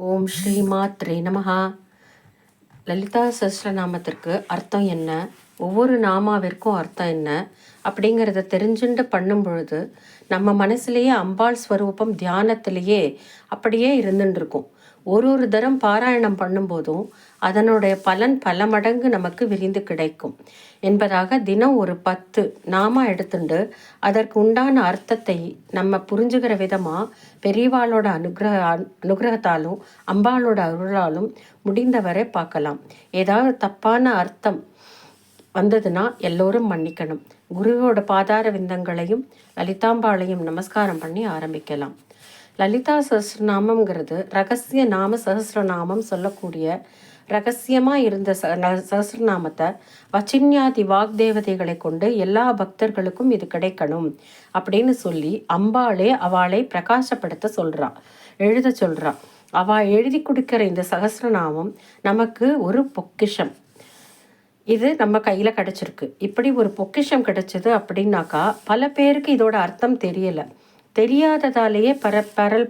ஓம் ஸ்ரீ மாத்ரே நமஹா. லலிதா சஹஸ்ரநாமத்திற்கு அர்த்தம் என்ன, ஒவ்வொரு நாமாவிற்கும் அர்த்தம் என்ன அப்படிங்கிறத தெரிஞ்சுட்டு பண்ணும் பொழுது நம்ம மனசுலேயே அம்பாள் ஸ்வரூபம் தியானத்திலேயே அப்படியே இருந்துட்டு இருக்கும். ஒரு தரம் பாராயணம் பண்ணும்போதும் அதனுடைய பலன் பல மடங்கு நமக்கு விரிந்து கிடைக்கும் என்பதாக தினம் ஒரு 10 நாம எடுத்துண்டு அதற்கு உண்டான அர்த்தத்தை நம்ம புரிஞ்சுக்கிற விதமாக பெரியவாளோட அனுகிரகத்தாலும் அம்பாளோட அருளாலும் முடிந்தவரை பார்க்கலாம். ஏதாவது தப்பான அர்த்தம் வந்ததுன்னா எல்லோரும் மன்னிக்கணும். குருவோட பாதார விந்தங்களையும் லலிதாம்பாளையும் நமஸ்காரம் பண்ணி ஆரம்பிக்கலாம். லலிதா சஹஸ்ரநாமங்கிறது ரகசிய நாம சஹஸ்ரநாமம் சொல்லக்கூடிய ரகசியமாக இருந்த சஹஸ்ரநாமத்தை வச்சின்யாதி வாக்தேவதைகளை கொண்டு எல்லா பக்தர்களுக்கும் இது கிடைக்கணும் அப்படின்னு சொல்லி அம்பாளே அவளை பிரகாசப்படுத்த சொல்கிறா, எழுத சொல்கிறா. அவள் எழுதி கொடுக்கிற இந்த சஹஸ்ரநாமம் நமக்கு ஒரு பொக்கிஷம். இது நம்ம கையில் கிடச்சிருக்கு. இப்படி ஒரு பொக்கிஷம் கிடைச்சது அப்படின்னாக்கா பல பேருக்கு இதோட அர்த்தம் தெரியாததாலேயே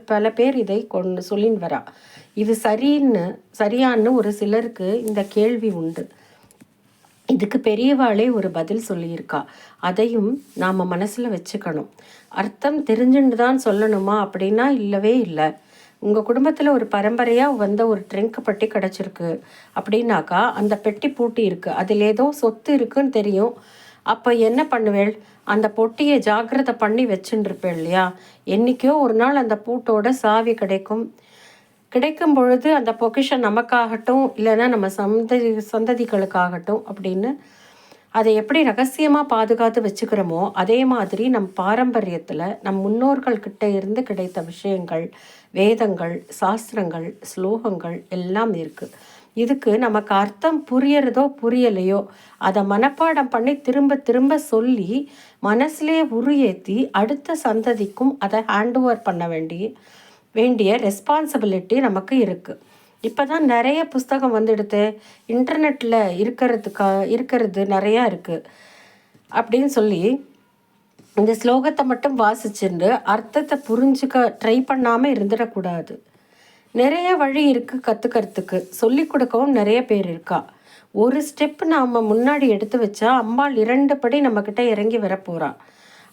பல பேர் இதை கொண்டு சொல்லின்னு வரா. இது சரியான்னு ஒரு சிலருக்கு இந்த கேள்வி உண்டு. இதுக்கு பெரியவாளே ஒரு பதில் சொல்லியிருக்கா. அதையும் நாம் மனசில் வச்சுக்கணும். அர்த்தம் தெரிஞ்சுட்டு தான் சொல்லணுமா அப்படின்னா இல்லவே இல்லை. உங்கள் குடும்பத்தில் ஒரு பரம்பரையாக வந்த ஒரு ட்ரிங்க் பெட்டி கிடச்சிருக்கு அப்படின்னாக்கா அந்த பெட்டி பூட்டி இருக்குது, அதில் ஏதோ சொத்து இருக்குன்னு தெரியும். அப்போ என்ன பண்ணுவேள்? அந்த பொட்டியை ஜாக்கிரதை பண்ணி வச்சுருப்பேன் இல்லையா? என்றைக்கோ ஒரு நாள் அந்த பூட்டோட சாவி கிடைக்கும் பொழுது அந்த பொக்கிஷன் நமக்காகட்டும் இல்லைன்னா நம்ம சந்ததிகளுக்காகட்டும் அப்படின்னு அதை எப்படி ரகசியமாக பாதுகாத்து வச்சுக்கிறோமோ அதே மாதிரி நம் பாரம்பரியத்தில் நம் முன்னோர்கள்கிட்ட இருந்து கிடைத்த விஷயங்கள், வேதங்கள், சாஸ்திரங்கள், ஸ்லோகங்கள் எல்லாம் இருக்குது. இதுக்கு நமக்கு அர்த்தம் புரியறதோ புரியலையோ அதை மனப்பாடம் பண்ணி திரும்ப திரும்ப சொல்லி மனசுலேயே உருஏற்றி அடுத்த சந்ததிக்கும் அதை ஹேண்ட் ஓவர் பண்ண வேண்டிய ரெஸ்பான்சிபிலிட்டி நமக்கு இருக்குது. இப்போ தான் நிறைய புஸ்தகம் வந்துடுது, இன்டர்நெட்டில் இருக்கிறது நிறையா இருக்குது அப்படின்னு சொல்லி இந்த ஸ்லோகத்தை மட்டும் வாசிச்சுட்டு அர்த்தத்தை புரிஞ்சுக்க ட்ரை பண்ணாமல் இருந்துடக்கூடாது. நிறைய வழி இருக்குது கற்றுக்கிறதுக்கு, சொல்லி கொடுக்கவும் நிறைய பேர் இருக்கா. ஒரு ஸ்டெப் நாம் முன்னாடி எடுத்து வச்சா அம்பாள் 2 படி நம்மக்கிட்ட இறங்கி வரப்போகிறா.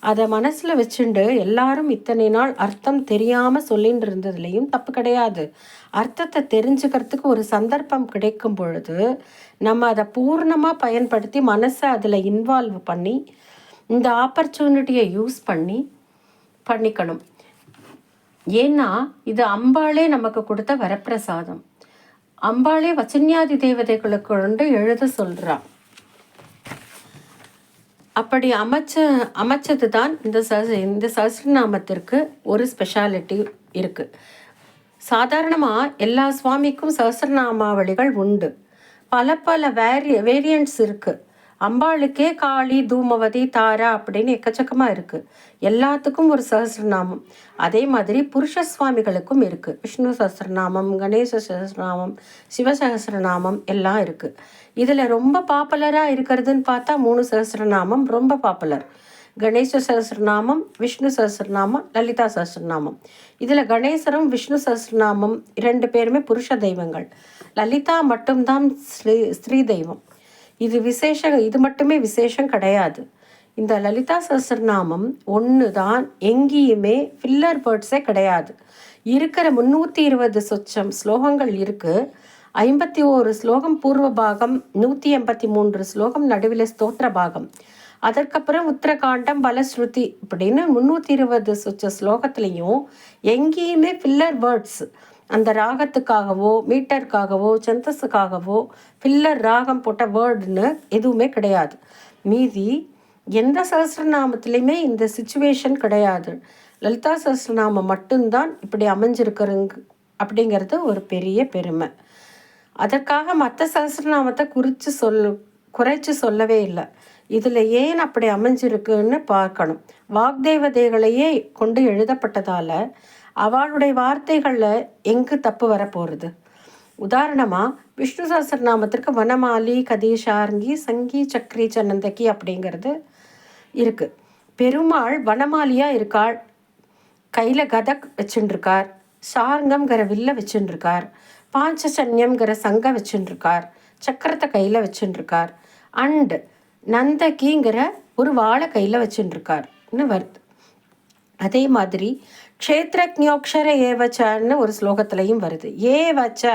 அதை மனசில் வச்சுண்டு எல்லாரும் இத்தனை நாள் அர்த்தம் தெரியாமல் சொல்லின்னு இருந்ததுலேயும் தப்பு கிடையாது. அர்த்தத்தை தெரிஞ்சுக்கிறதுக்கு ஒரு சந்தர்ப்பம் கிடைக்கும் பொழுது நம்ம அதை பூர்ணமாக பயன்படுத்தி மனசை அதில் இன்வால்வ் பண்ணி இந்த ஆப்பர்ச்சுனிட்டியை யூஸ் பண்ணிக்கணும். ஏன்னா இது அம்பாளே நமக்கு கொடுத்த வரப்பிரசாதம். அம்பாளே வச்சின்யாதி தேவதைகளுக்கு கொண்டு எழுத சொல்கிறா. அப்படி அமைச்சது தான் இந்த சஹஸ்ரநாமத்திற்கு ஒரு ஸ்பெஷாலிட்டி இருக்குது. சாதாரணமாக எல்லா சுவாமிக்கும் சஹஸ்ரநாமாவளிகள் உண்டு. பல வேரியண்ட்ஸ் இருக்குது. அம்பாளுக்கே காளி, தூமவதி, தாரா அப்படின்னு எக்கச்சக்கமாக இருக்குது. எல்லாத்துக்கும் ஒரு சஹஸ்ரநாமம். அதே மாதிரி புருஷ சுவாமிகளுக்கும் இருக்குது. விஷ்ணு சஹஸ்ரநாமம், கணேச சஹஸ்ரநாமம், சிவசஹஸ்ரநாமம் எல்லாம் இருக்குது. இதில் ரொம்ப பாப்புலராக இருக்கிறதுன்னு பார்த்தா 3 சஹஸ்ரநாமம் ரொம்ப பாப்புலர். கணேச சஹஸ்ரநாமம், விஷ்ணு சஹஸ்ரநாமம், லலிதா சஹஸ்ரநாமம். இதில் கணேசரும் விஷ்ணு சஹஸ்ரநாமம் 2 பேருமே புருஷ தெய்வங்கள். லலிதா மட்டும்தான் ஸ்ரீ தெய்வம். இது மட்டுமே விசேஷம் கிடையாது. இந்த லலிதா சஹஸ்ரநாமம் ஒன்று தான், எங்கேயுமே ஃபில்லர் வேர்ட்ஸே கிடையாது. இருக்கிற 320 சொச்சம் ஸ்லோகங்கள் இருக்குது. 51 ஸ்லோகம் பூர்வ பாகம், 183 ஸ்லோகம் நடுவில் ஸ்தோத்திர பாகம், அதற்கப்புறம் உத்தரகாண்டம், பலஸ்ருதி இப்படின்னு 320 சொச்ச ஸ்லோகத்துலேயும் எங்கேயுமே ஃபில்லர் வேர்ட்ஸ் அந்த ராகத்துக்காகவோ மீட்டருக்காகவோ சந்தஸுக்காகவோ ஃபில்லர் ராகம் போட்ட வேர்டுன்னு எதுவுமே கிடையாது. மீதி எந்த சஹஸ்ரநாமத்துலேயுமே இந்த சிச்சுவேஷன் கிடையாது. லலிதா சஹஸ்ரநாமம் மட்டும்தான் இப்படி அமைஞ்சிருக்கிறங்க அப்படிங்கிறது ஒரு பெரிய பெருமை. அதற்காக மற்ற சஹஸ்ரநாமத்தை குறைச்சி சொல்லவே இல்லை. இதில் ஏன் அப்படி அமைஞ்சிருக்குன்னு பார்க்கணும். வாக்தேவதைகளையே கொண்டு எழுதப்பட்டதால் அவளுடைய வார்த்தைகளில் எங்கு தப்பு வரப்போகிறது? உதாரணமாக விஷ்ணு சஹஸ்ரநாமத்திற்கு வனமாலி, கதீஷார்ங்கி, சங்கி, சக்ரி, சனந்தகி அப்படிங்கிறது இருக்குது. பெருமாள் வனமாலியாக இருக்காள், கையில் கதக் வச்சுட்டுருக்கார், சார்ங்கம்ங்கிற வில்ல வச்சுருக்கார், பாஞ்சசன்யம்ங்கிற சங்க வச்சுருக்கார், சக்கரத்தை கையில் வச்சுருக்கார், அண்டு நந்தகிங்கிற ஒரு வாழை கையில் வச்சுருக்கார்னு வருது. அதே மாதிரி க்ஷேத்ரஜ்ஞோக்ஷர ஏவச்சன்னு ஒரு ஸ்லோகத்திலையும் வருது. ஏவச்ச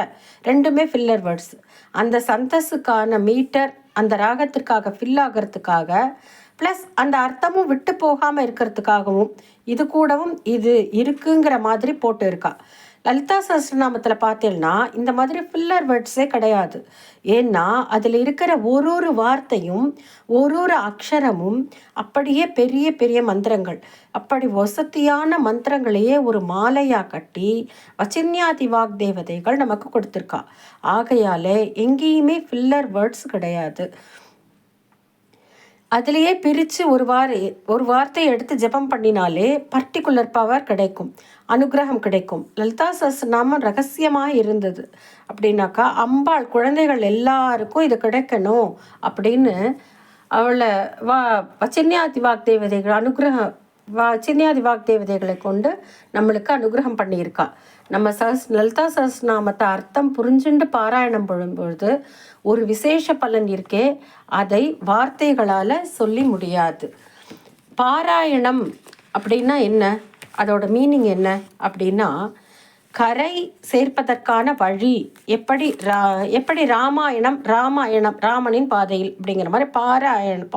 ரெண்டுமே ஃபில்லர் வேர்ட்ஸ். அந்த சந்தஸுக்கான மீட்டர் அந்த ராகத்திற்காக ஃபில் ஆகிறதுக்காக, ப்ளஸ் அந்த அர்த்தமும் விட்டு போகாமல் இருக்கிறதுக்காகவும் இது கூடவும் இது இருக்குங்கிற மாதிரி போட்டு இருக்கா. லலிதா சஹஸ்ரநாமத்தில் பார்த்தீங்கன்னா இந்த மாதிரி ஃபில்லர் வேர்ட்ஸே கிடையாது. ஏன்னா அதில் இருக்கிற ஒரு வார்த்தையும் ஒரு அக்ஷரமும் அப்படியே பெரிய பெரிய மந்திரங்கள், அப்படி வசதியான மந்திரங்களையே ஒரு மாலையாக கட்டி வச்சின்யாதி வாக்தேவதைகள் நமக்கு கொடுத்துருக்கா. ஆகையாலே எங்கேயுமே ஃபில்லர் வேர்ட்ஸ் கிடையாது. அதுலேயே பிரித்து ஒரு வார்த்தையை எடுத்து ஜெபம் பண்ணினாலே பர்டிகுலர் பவர் கிடைக்கும், அனுகிரகம் கிடைக்கும். லலிதா சஹஸ்ரநாமம் ரகசியமாக இருந்தது அப்படின்னாக்கா அம்பாள் குழந்தைகள் எல்லாருக்கும் இது கிடைக்கணும் அப்படின்னு அவளை வச்சின்யாதி வாக்தேவதைகள் வச்சின்யாதி வாக்தேவதைகளை கொண்டு நம்மளுக்கு அனுகிரகம் பண்ணியிருக்கா. நம்ம லலிதா சஹஸ்ரநாமத்தை அர்த்தம் புரிஞ்சுண்டு பாராயணம் பண்ணும்பொழுது ஒரு விசேஷ பலன் இருக்கே, அதை வார்த்தைகளால் சொல்லி முடியாது. பாராயணம் அப்படின்னா என்ன, அதோட மீனிங் என்ன அப்படின்னா, கரை சேர்ப்பதற்கான வழி. எப்படி ராமாயணம் ராமனின் பாதையில் அப்படிங்கிற மாதிரி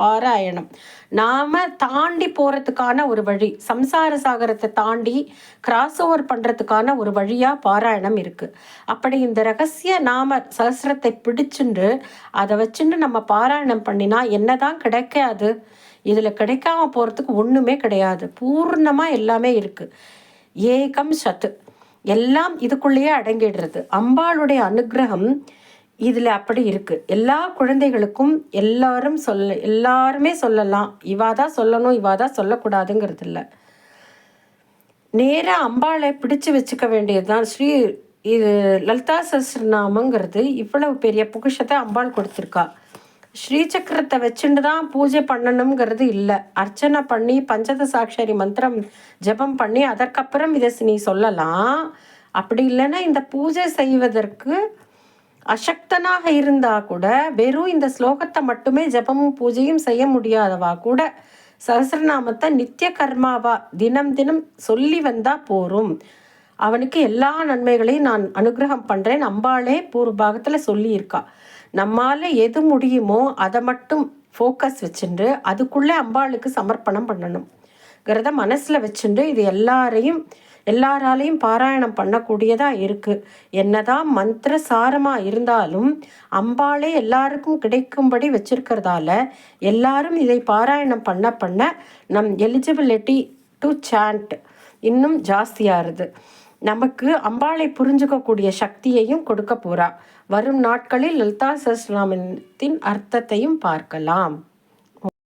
பாராயணம் நாம் தாண்டி போகிறதுக்கான ஒரு வழி, சம்சார சாகரத்தை தாண்டி கிராஸ் ஓவர் பண்ணுறதுக்கான ஒரு வழியாக பாராயணம் இருக்குது. அப்படி இந்த ரகசிய நாம சஹஸ்ரத்தை பிடிச்சுண்டு அதை வச்சுட்டு நம்ம பாராயணம் பண்ணினா என்னதான் கிடைக்காது? இதில் கிடைக்காம போகிறதுக்கு ஒன்றுமே கிடையாது. பூர்ணமாக எல்லாமே இருக்குது. ஏகம் சத்து எல்லாம் இதுக்குள்ளேயே அடங்கிடுறது. அம்பாளுடைய அனுகிரகம் இதில் அப்படி இருக்குது. எல்லா குழந்தைகளுக்கும் எல்லாருமே சொல்லலாம். இவாதான் சொல்லணும், இவாதான் சொல்லக்கூடாதுங்கிறது இல்லை. நேராக அம்பாளை பிடிச்சு வச்சுக்க வேண்டியது தான். இது லலிதா சஹஸ்ரநாமங்கிறது இவ்வளவு பெரிய புகுஷத்தை அம்பாள் கொடுத்துருக்கா. ஸ்ரீசக்கரத்தை வச்சுட்டு தான் பூஜை பண்ணணுங்கிறது இல்லை. அர்ச்சனை பண்ணி பஞ்சத சாட்சரி மந்திரம் ஜபம் பண்ணி அதற்கப்புறம் இதை நீ சொல்லலாம். அப்படி இல்லைன்னா இந்த பூஜை செய்வதற்கு அசக்தனாக இருந்தால் கூட வெறும் இந்த ஸ்லோகத்தை மட்டுமே ஜபமும் பூஜையும் செய்ய முடியாதவா கூட சஹஸ்ரநாமத்தை நித்திய கர்மாவா தினம் சொல்லி வந்தால் போரும். அவனுக்கு எல்லா நன்மைகளையும் நான் அனுகிரகம் பண்ணுறேன் அம்பாளே பூர்வபாகத்தில் சொல்லியிருக்கா. நம்மால் எது முடியுமோ அதை மட்டும் ஃபோக்கஸ் வச்சுட்டு அதுக்குள்ளே அம்பாளுக்கு சமர்ப்பணம் பண்ணணுங்கிறத மனசில் வச்சுட்டு இது எல்லாராலையும் பாராயணம் பண்ணக்கூடியதாக இருக்குது. என்னதான் மந்திர சாரமாக இருந்தாலும் அம்பாளே எல்லாருக்கும் கிடைக்கும்படி வச்சிருக்கிறதால எல்லாரும் இதை பாராயணம் பண்ண நம் எலிஜிபிலிட்டி டு சாண்ட் இன்னும் ஜாஸ்தியாகுது. நமக்கு அம்பாளை புரிஞ்சுக்கக்கூடிய சக்தியையும் கொடுக்க போறா. வரும் நாட்களில் லலிதா சஹஸ்ரநாமத்தின் அர்த்தத்தையும் பார்க்கலாம்.